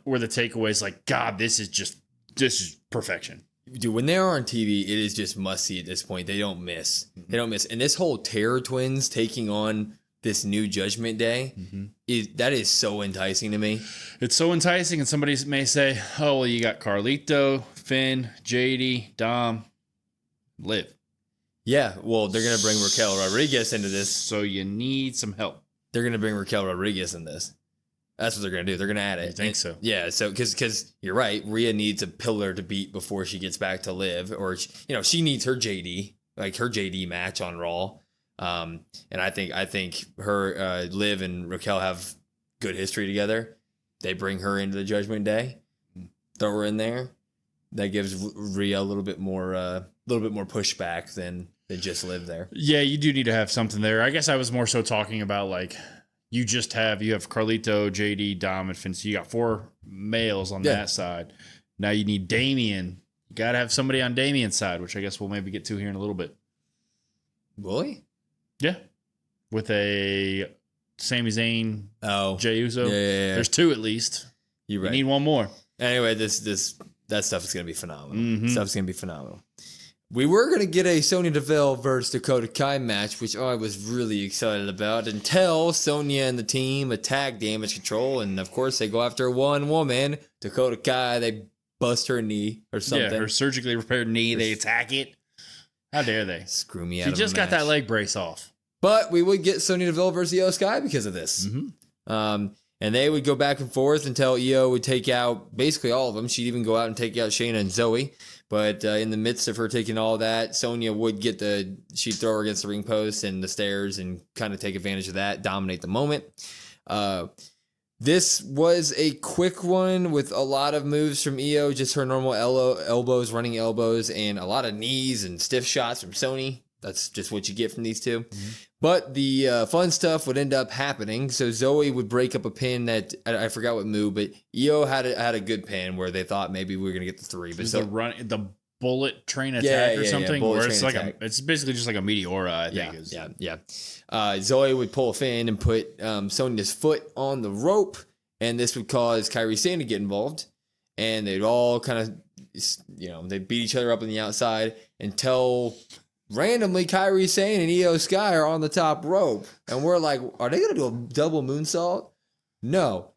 where the takeaway is like, God, this is perfection. Dude, when they're on TV, it is just must see at this point. They don't miss. They don't miss. And this whole Terror Twins taking on this new Judgment Day, that is so enticing to me. It's so enticing, and somebody may say, oh, well, you got Carlito, Finn, JD, Dom, Liv. Yeah, well, they're going to bring Raquel Rodriguez into this. So you need some help. They're going to bring Raquel Rodriguez in this. That's what they're going to do. They're going to add it. You think so? Yeah, so because you're right, Rhea needs a pillar to beat before she gets back to Liv, or she needs her JD, like her JD match on Raw. And I think her Liv and Raquel have good history together. They bring her into the Judgment Day, throw her in there. That gives Rhea a little bit more pushback than just Liv there. Yeah, you do need to have something there. I guess I was more so talking about like. You have Carlito, JD, Dom, and Finn. So you got 4 males on that side. Now you need Damian. You got to have somebody on Damian's side, which I guess we'll maybe get to here in a little bit. Will he? Yeah. With a Sami Zayn, Jey Uso. Yeah. There's 2 at least. You're right. You need 1 more. Anyway, that stuff is going to be phenomenal. Stuff's going to be phenomenal. We were going to get a Sonia DeVille versus Dakota Kai match, which I was really excited about, until Sonia and the team attack Damage Control, and of course they go after one woman, Dakota Kai. They bust her knee or something. Yeah, her surgically repaired knee. They attack it. How dare they? Screw me out She of just a got match. that leg brace off. But we would get Sonya Deville versus Iyo Sky because of this. And they would go back and forth until Iyo would take out basically all of them. She'd even go out and take out Shaina and Zoe. But in the midst of her taking all that, Sonya would she'd throw her against the ring post and the stairs and kind of take advantage of that, dominate the moment. This was a quick one with a lot of moves from Iyo, just her normal elbows, running elbows, and a lot of knees and stiff shots from Sony. That's just what you get from these two. But the fun stuff would end up happening. So Zoe would break up a pin that I forgot what move, but Iyo had a good pin where they thought maybe we were gonna get the 3. But the bullet train attack or something, where it's like it's basically just like a Meteora. I think. Zoe would pull a Finn and put Sonya's foot on the rope, and this would cause Kairi Sane to get involved, and they'd all kind of they'd beat each other up on the outside until. Randomly, Kairi Sane and Iyo Sky are on the top rope. And we're like, are they going to do a double moonsault? No.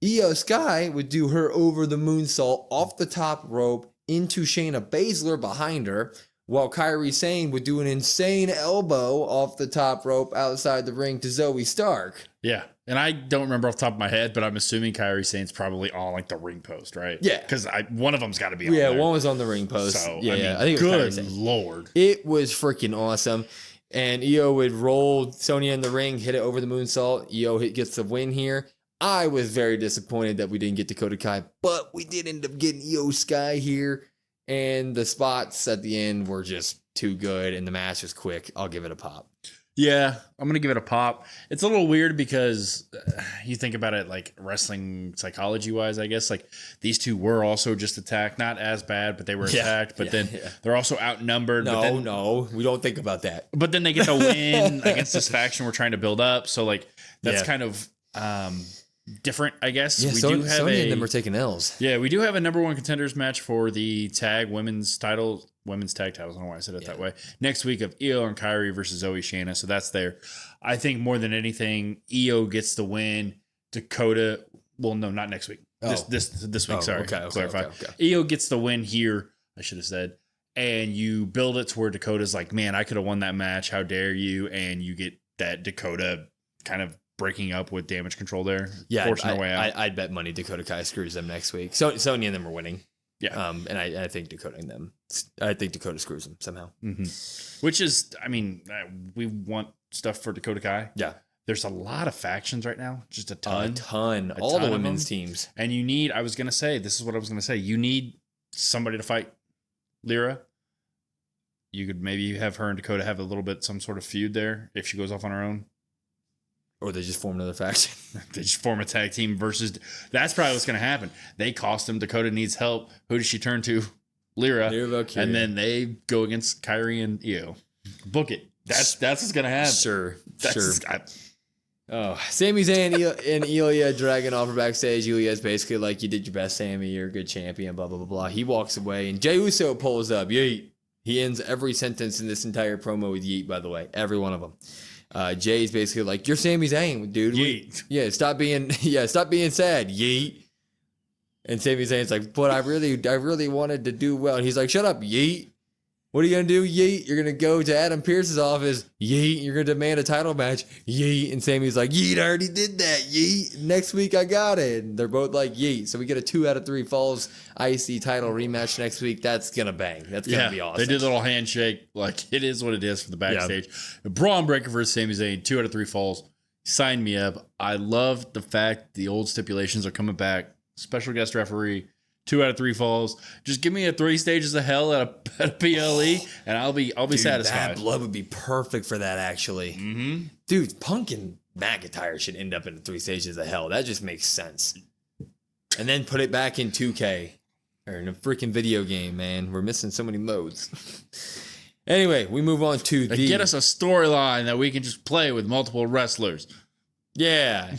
Iyo Sky would do her over the moonsault off the top rope into Shayna Basler behind her, while Kairi Sane would do an insane elbow off the top rope outside the ring to Zoe Stark. Yeah. And I don't remember off the top of my head, but I'm assuming Kairi Sane's probably on like the ring post, right? Yeah. Because one of them's got to be on there. there. One was on the ring post. So, I think it was good Lord. It was freaking awesome. And Iyo would roll Sonya in the ring, hit it over the moonsault. Iyo gets the win here. I was very disappointed that we didn't get Dakota Kai, but we did end up getting Iyo Sky here. And the spots at the end were just too good, and the match was quick. I'll give it a pop. Yeah, I'm going to give it a pop. It's a little weird because you think about it like wrestling psychology-wise, I guess. Like these two were also just attacked. Not as bad, but they were attacked. But then they're also outnumbered. No, we don't think about that. But then they get the win against this faction we're trying to build up. So like that's kind of different, I guess. Yeah, Sonya and them are taking L's. Yeah, we do have a number 1 contenders match for the women's tag titles. I don't know why I said it that way. Next week of Iyo and Kairi versus Zoe Shaina. So that's there. I think more than anything, Iyo gets the win. Dakota, well, no, not next week. This week. Sorry, clarify. Okay. Iyo gets the win here. I should have said, and you build it to where Dakota's like, man, I could have won that match. How dare you? And you get that Dakota kind of breaking up with Damage Control there. Yeah, forcing her way out. I'd bet money Dakota Kai screws them next week. So Sonya and them are winning. Yeah. And I think Dakota screws them somehow. Which is, I mean, we want stuff for Dakota Kai. Yeah. There's a lot of factions right now. Just a ton. All the women's teams. And you need, this is what I was going to say. You need somebody to fight Lyra. You could maybe have her and Dakota have a little bit, some sort of feud there if she goes off on her own. Or they just form another faction. They just form a tag team versus. That's probably what's going to happen. They cost him. Dakota needs help. Who does she turn to? Lyra. Valkyria. And then they go against Kyrie and Iyo. Book it. That's what's going to happen. Sure. Sure. Sami Zayn and Ilya dragging off her backstage. Ilya's basically like, you did your best, Sami. You're a good champion, blah, blah, blah, blah. He walks away, and Jey Uso pulls up. Yeet. He ends every sentence in this entire promo with yeet, by the way. Every one of them. Jay's basically like, you're Sami Zayn, dude. Yeet. Stop being sad. Yeet. And Sami Zayn's like, but I really wanted to do well. And he's like, shut up, yeet. What are you going to do? Yeet. You're going to go to Adam Pearce's office. Yeet. You're going to demand a title match. Yeet. And Sami's like, yeet, I already did that. Yeet. Next week I got it. And they're both like, yeet. So we get a 2 out of 3 falls IC title rematch next week. That's going to bang. That's going to be awesome. They did a little handshake. Like, it is what it is for the backstage. Yeah. Braun Breaker versus Sami Zayn, 2 out of 3 falls. Sign me up. I love the fact the old stipulations are coming back. Special guest referee. 2 out of 3 falls. Just give me a 3 stages of hell at a PLE, and I'll be satisfied. Bad Blood would be perfect for that, actually. Mm-hmm. Dude, Punk and McIntyre should end up in 3 stages of hell. That just makes sense. And then put it back in 2K or in a freaking video game, man. We're missing so many modes. Anyway, we move on to get us a storyline that we can just play with multiple wrestlers. Yeah.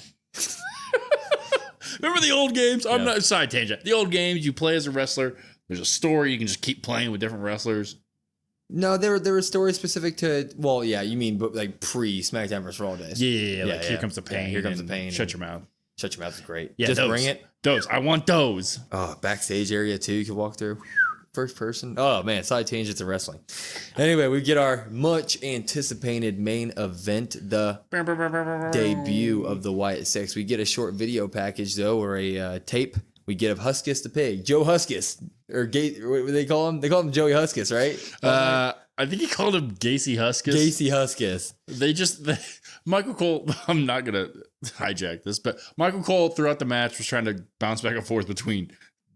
Remember the old games? I'm not side tangent. The old games, you play as a wrestler. There's a story. You can just keep playing with different wrestlers. No, there were stories specific to. Well, yeah, you mean but like pre SmackDown vs. Raw days. Yeah. Like Here Comes the Pain. Here Comes the Pain. Shut your mouth. Shut your mouth is great. Yeah, just those, bring it. Those. I want those. Oh, backstage area too. You could walk through. First person. Oh man, side tangents of wrestling. Anyway, we get our much anticipated main event, the debut of the Wyatt Six. We get a short video package though, or a tape. We get of Huskus the Pig, Joe Huskus, or what do they call him? They call him Joey Huskus, right? I think he called him Gacy Huskus. Gacy Huskus. Michael Cole. I'm not gonna hijack this, but Michael Cole throughout the match was trying to bounce back and forth between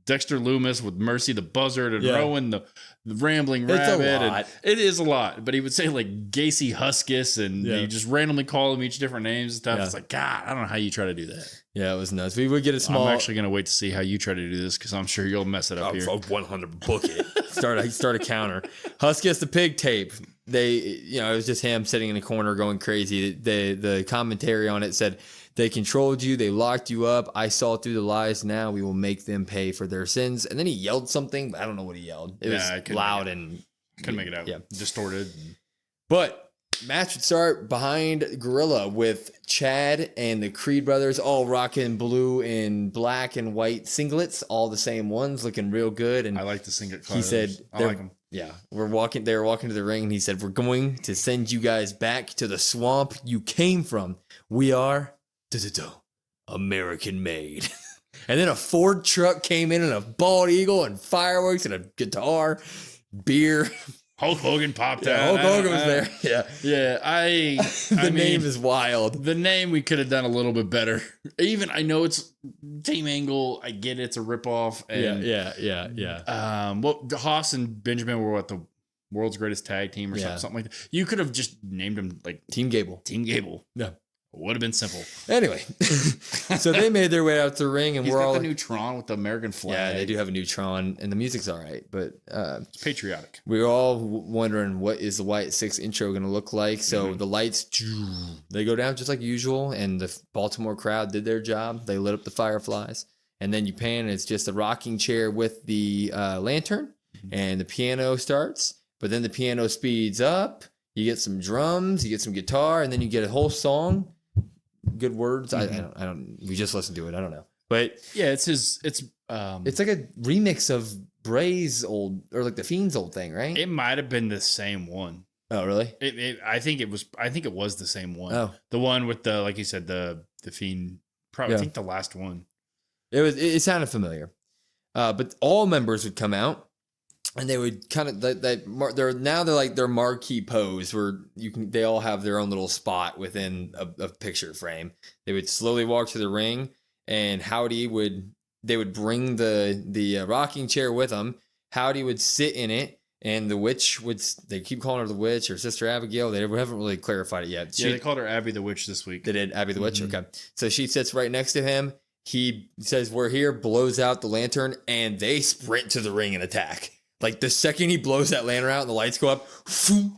Dexter Loomis with Mercy the Buzzard and Rowan the Rambling Rabbit. It's a lot. It is a lot, but he would say like Gacy Huskus and he just randomly call him each different names and stuff. Yeah. It's like, God, I don't know how you try to do that. Yeah, it was nuts. We would get a small. I'm actually going to wait to see how you try to do this because I'm sure you'll mess it up here. 100 book it. Start a counter. Huskus the Pig tape. It was just him sitting in the corner going crazy. The commentary on it said, they controlled you. They locked you up. I saw through the lies. Now we will make them pay for their sins. And then he yelled something. But I don't know what he yelled. It was loud and couldn't make it out. Yeah, distorted. But match would start behind Gorilla with Chad and the Creed brothers all rocking blue and black and white singlets, all the same ones, looking real good. And I like the singlet colors. He said, I like them. Yeah, they were walking to the ring, and he said, we're going to send you guys back to the swamp you came from. We are American made. And then a Ford truck came in and a bald eagle and fireworks and a guitar, beer. Hulk Hogan popped out. Hulk Hogan was there. Yeah. Yeah. The name is wild. The name we could have done a little bit better. Even I know it's Team Angle. I get it's a ripoff. And, yeah. Haas and Benjamin were the world's greatest tag team or something like that. You could have just named them like Team Gable. Yeah. Would have been simple. Anyway, so they made their way out to the ring, and He's we're got all the new Tron with the American flag. Yeah, they do have a new Tron, and the music's all right, but it's patriotic. We were all wondering what is the Wyatt Six intro going to look like. So the lights they go down just like usual, and the Baltimore crowd did their job. They lit up the fireflies, and then you pan, and it's just a rocking chair with the lantern, and the piano starts. But then the piano speeds up. You get some drums, you get some guitar, and then you get a whole song. Good words. I don't. We just listened to it. I don't know. But yeah, it's like a remix of Bray's old or like the Fiend's old thing, right? It might have been the same one. Oh, really? I think it was the same one. Oh, the one with the like you said the Fiend. Probably I think the last one. It sounded familiar. But all members would come out. And they would kind of they're like their marquee pose where they all have their own little spot within a picture frame. They would slowly walk to the ring, and Howdy would bring the rocking chair with them. Howdy would sit in it, And the witch they keep calling her the witch or Sister Abigail. They haven't really clarified it yet. They called her Abby the Witch this week. They did, Abby the Witch? Okay. So she sits right next to him. He says, we're here, blows out the lantern, and they sprint to the ring and attack. Like the second he blows that lantern out and the lights go up,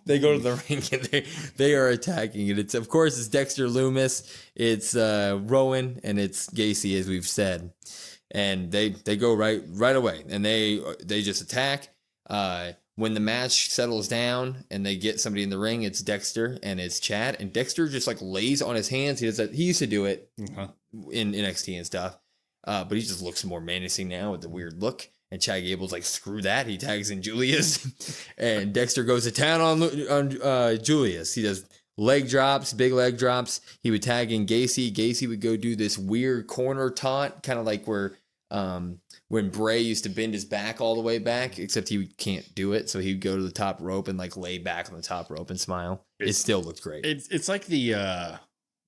they go to the ring and they are attacking it. It's, of course, it's Dexter Lumis, it's Rowan, and it's Gacy, as we've said. And they go right away, and they just attack. When the match settles down and they get somebody in the ring, it's Dexter and it's Chad. And Dexter just like lays on his hands. He used to do it in NXT and stuff, but he just looks more menacing now with the weird look. And Chad Gable's like, screw that. He tags in Julius, and Dexter goes to town on Julius. He does leg drops, big leg drops. He would tag in Gacy. Gacy would go do this weird corner taunt, kind of like where when Bray used to bend his back all the way back, except he can't do it. So he'd go to the top rope and like lay back on the top rope and smile. It still looked great. It's like the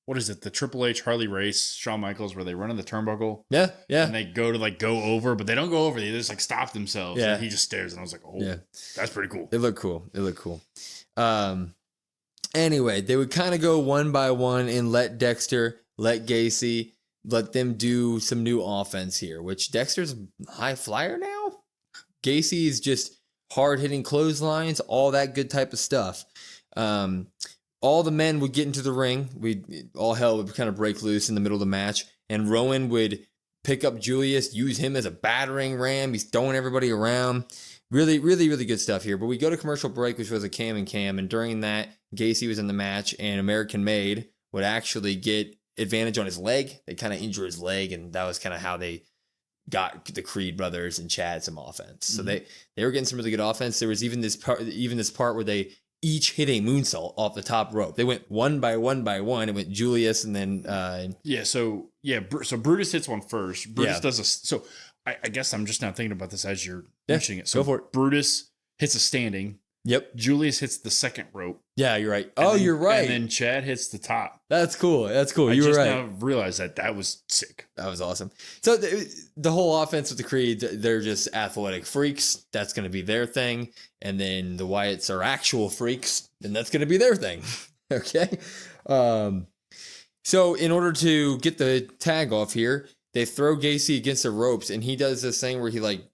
what is it? The Triple H Harley Race, Shawn Michaels, where they run in the turnbuckle. Yeah. And they go to go over, but they don't go over. They just like stop themselves. Yeah. And he just stares, and I was like, oh, yeah, that's pretty cool. It looked cool. Anyway, they would kind of go one by one and let Dexter, let Gacy, let them do some new offense here, which Dexter's a high flyer now. Gacy is just hard-hitting clotheslines, all that good type of stuff. All the men would get into the ring. All hell would kind of break loose in the middle of the match, and Rowan would pick up Julius, use him as a battering ram. He's throwing everybody around. Really, really, really good stuff here. But we go to commercial break, which was a cam and cam, and during that, Gacy was in the match, and American Made would actually get advantage on his leg. They kind of injure his leg, and that was kind of how they got the Creed brothers and Chad some offense. So they were getting some really good offense. There was even this part where they each hit a moonsault off the top rope. They went one by one by one. It went Julius and then so Brutus hits one first. Brutus does I guess I'm just now thinking about this as you're mentioning it. So go for it. Brutus hits a standing. Yep. Julius hits the second rope. Yeah, you're right. You're right. And then Chad hits the top. That's cool. You were right. I just now realized that was sick. That was awesome. So the whole offense with the Creed, they're just athletic freaks. That's going to be their thing. And then the Wyatts are actual freaks, and that's going to be their thing. Okay. So in order to get the tag off here, they throw Gacy against the ropes, and he does this thing where he like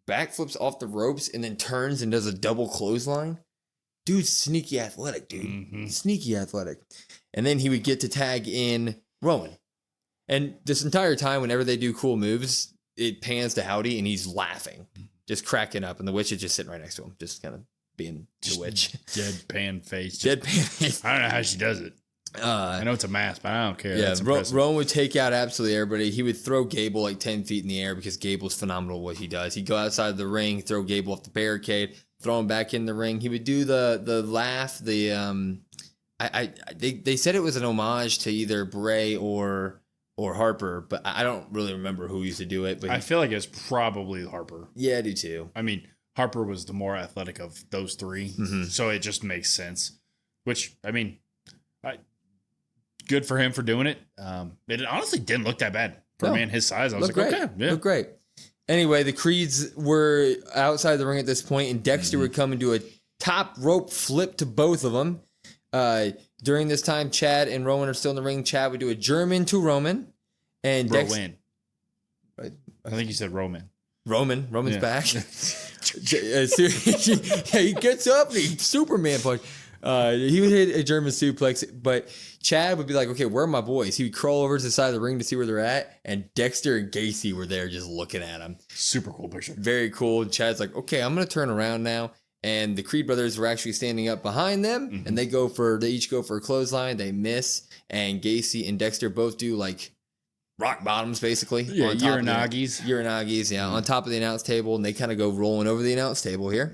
backflips off the ropes and then turns and does a double clothesline. Dude's sneaky athletic, dude. Mm-hmm. Sneaky athletic. And then he would get to tag in Rowan. And this entire time, whenever they do cool moves, it pans to Howdy and he's laughing, just cracking up. And the witch is just sitting right next to him, just kind of being the witch. Deadpan face. Deadpan face. I don't know how she does it. I know it's a mask, but I don't care. Yeah, Rowan would take out absolutely everybody. He would throw Gable like 10 feet in the air because Gable's phenomenal what he does. He'd go outside the ring, throw Gable off the barricade, throw him back in the ring. He would do the laugh. They said it was an homage to either Bray or Harper, but I don't really remember who used to do it. But I feel like it's probably Harper. Yeah, I do too. I mean, Harper was the more athletic of those three, so it just makes sense. Which, I mean, good for him for doing it. It honestly didn't look that bad for a man his size. I was like, great. Okay, yeah. Look great. Anyway, the Creeds were outside the ring at this point, and Dexter would come and do a top rope flip to both of them. During this time, Chad and Rowan are still in the ring. Chad would do a German to Roman. And Rowan. I think you said Roman. Roman's back. Yeah, he gets up and he Superman punch. He would hit a German suplex, but Chad would be like, okay, where are my boys? He would crawl over to the side of the ring to see where they're at, and Dexter and Gacy were there just looking at him. Super cool picture. Very cool. Chad's like, okay, I'm going to turn around now. And the Creed brothers were actually standing up behind them, and they each go for a clothesline. They miss, and Gacy and Dexter both do like rock bottoms, basically. Yeah, Uranagi's. Uranagi's, yeah, on top of the announce table, and they kind of go rolling over the announce table here.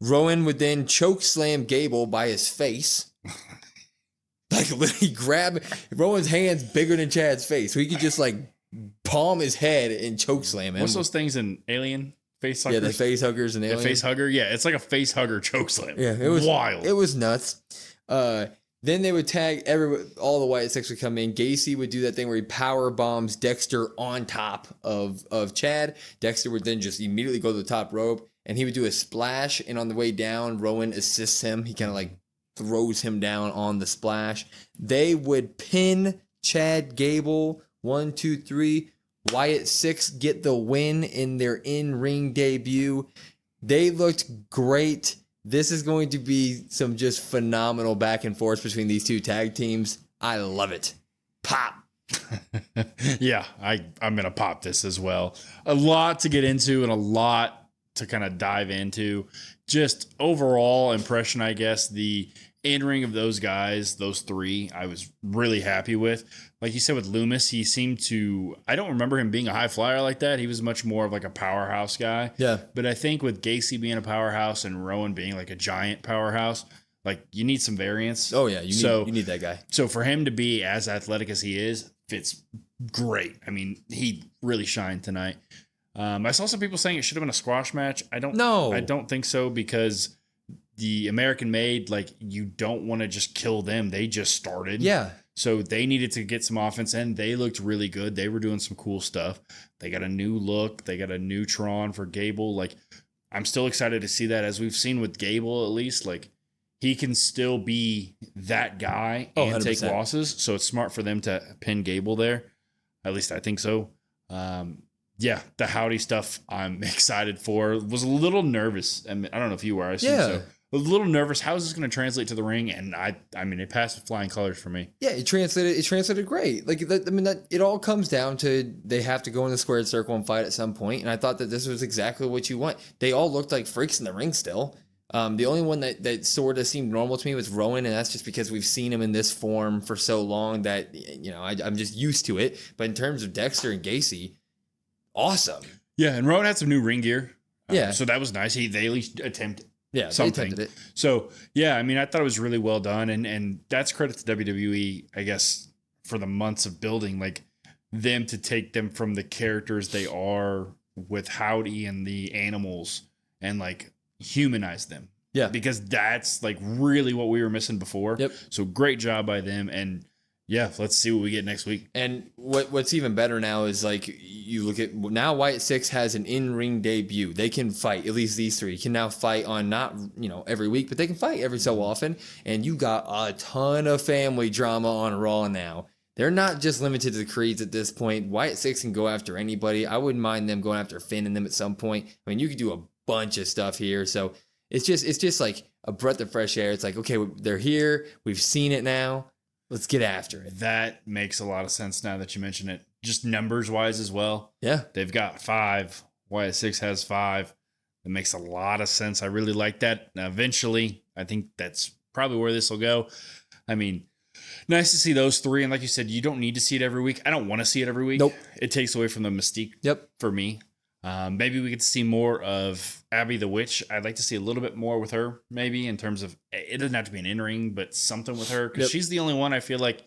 Rowan would then choke slam Gable by his face. Like literally grab Rowan's hands bigger than Chad's face. So he could just like palm his head and choke slam him. What's those things in Alien? Face huggers? Yeah, the face huggers and Alien. The face hugger? Yeah, it's like a face hugger choke slam. Yeah, it was wild. It was nuts. Then they would tag all the Wyatt Six would come in. Gacy would do that thing where he power bombs Dexter on top of Chad. Dexter would then just immediately go to the top rope and he would do a splash, and on the way down, Rowan assists him. He kind of like throws him down on the splash. They would pin Chad Gable, 1, 2, 3. Wyatt 6 get the win in their in-ring debut. They looked great. This is going to be some just phenomenal back and forth between these two tag teams. I love it. Pop. Yeah, I'm going to pop this as well. A lot to get into and a lot to kind of dive into. Just overall impression, I guess, the in-ring of those guys, those three, I was really happy with. Like you said with Loomis, he seemed to, I don't remember him being a high flyer like that. He was much more of like a powerhouse guy. Yeah. But I think with Gacy being a powerhouse and Rowan being like a giant powerhouse, like you need some variance. Oh, yeah. You need that guy. So for him to be as athletic as he is, fits great. I mean, he really shined tonight. I saw some people saying it should have been a squash match. I don't think so, because the American made, like, you don't want to just kill them. They just started. Yeah. So they needed to get some offense in. They looked really good. They were doing some cool stuff. They got a new look. They got a new Tron for Gable. Like, I'm still excited to see that, as we've seen with Gable, at least. Like, he can still be that guy and 100%. take losses. So it's smart for them to pin Gable there. At least I think so. Yeah, the Howdy stuff I'm excited for. Was a little nervous. I mean, I don't know if you were. I assume so. A little nervous. How is this going to translate to the ring? And I mean, it passed with flying colors for me. Yeah, it translated great. Like, it all comes down to they have to go in the squared circle and fight at some point. And I thought that this was exactly what you want. They all looked like freaks in the ring still. The only one that sort of seemed normal to me was Rowan, and that's just because we've seen him in this form for so long that, you know, I'm just used to it. But in terms of Dexter and Gacy, awesome. Yeah, and Rowan had some new ring gear. Yeah. So that was nice. They at least attempted. Yeah, something. it. So, yeah, I mean, I thought it was really well done. And that's credit to WWE, I guess, for the months of building, like, them to take them from the characters they are with Howdy and the animals and, like, humanize them. Yeah. Because that's, like, really what we were missing before. Yep. So great job by them. And, yeah, let's see what we get next week. And what's even better now is, like, you look at now Wyatt 6 has an in-ring debut. They can fight, at least these three can now fight on not, you know, every week, but they can fight every so often. And you got a ton of family drama on Raw now. They're not just limited to the Creeds at this point. Wyatt 6 can go after anybody. I wouldn't mind them going after Finn and them at some point. I mean, you could do a bunch of stuff here. So it's just like a breath of fresh air. It's like, okay, they're here. We've seen it now. Let's get after it. That makes a lot of sense now that you mention it. Just numbers wise as well. Yeah. They've got 5. Wyatt 6 has 5. It makes a lot of sense. I really like that. Now, eventually, I think that's probably where this will go. I mean, nice to see those three. And like you said, you don't need to see it every week. I don't want to see it every week. Nope. It takes away from the mystique for me. Maybe we get to see more of Abby the Witch. I'd like to see a little bit more with her, maybe, in terms of, it doesn't have to be an in-ring, but something with her, because she's the only one I feel like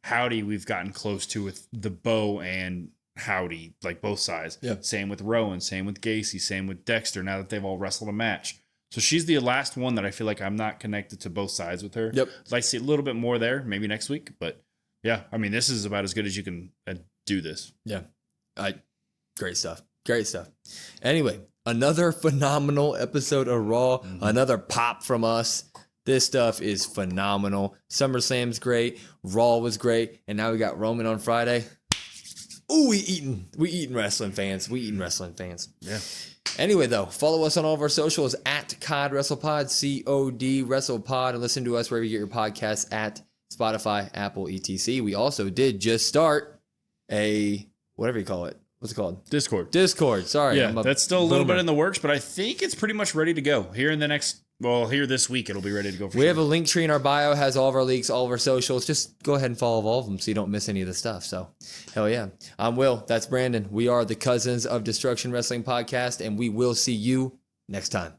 Howdy we've gotten close to with the Bo and Howdy, like both sides. Yeah. Same with Rowan, same with Gacy, same with Dexter, now that they've all wrestled a match. So she's the last one that I feel like I'm not connected to both sides with her. Yep. I'd like to see a little bit more there, maybe next week. But yeah, I mean, this is about as good as you can do this. Yeah. Great stuff. Great stuff. Anyway, another phenomenal episode of Raw. Mm-hmm. Another pop from us. This stuff is phenomenal. SummerSlam's great. Raw was great. And now we got Roman on Friday. Ooh, we eating wrestling fans. Yeah. Anyway, though, follow us on all of our socials at COD WrestlePod, COD WrestlePod, and listen to us wherever you get your podcasts at Spotify, Apple, etc. We also did just start a, whatever you call it. What's it called? Discord. Sorry. Yeah, that's still a little bit in the works, but I think it's pretty much ready to go. Here this week, it'll be ready to go. We have a link tree in our bio, has all of our leaks, all of our socials. Just go ahead and follow all of them so you don't miss any of the stuff. So, hell yeah. I'm Will. That's Brandon. We are the Cousins of Destruction Wrestling Podcast, and we will see you next time.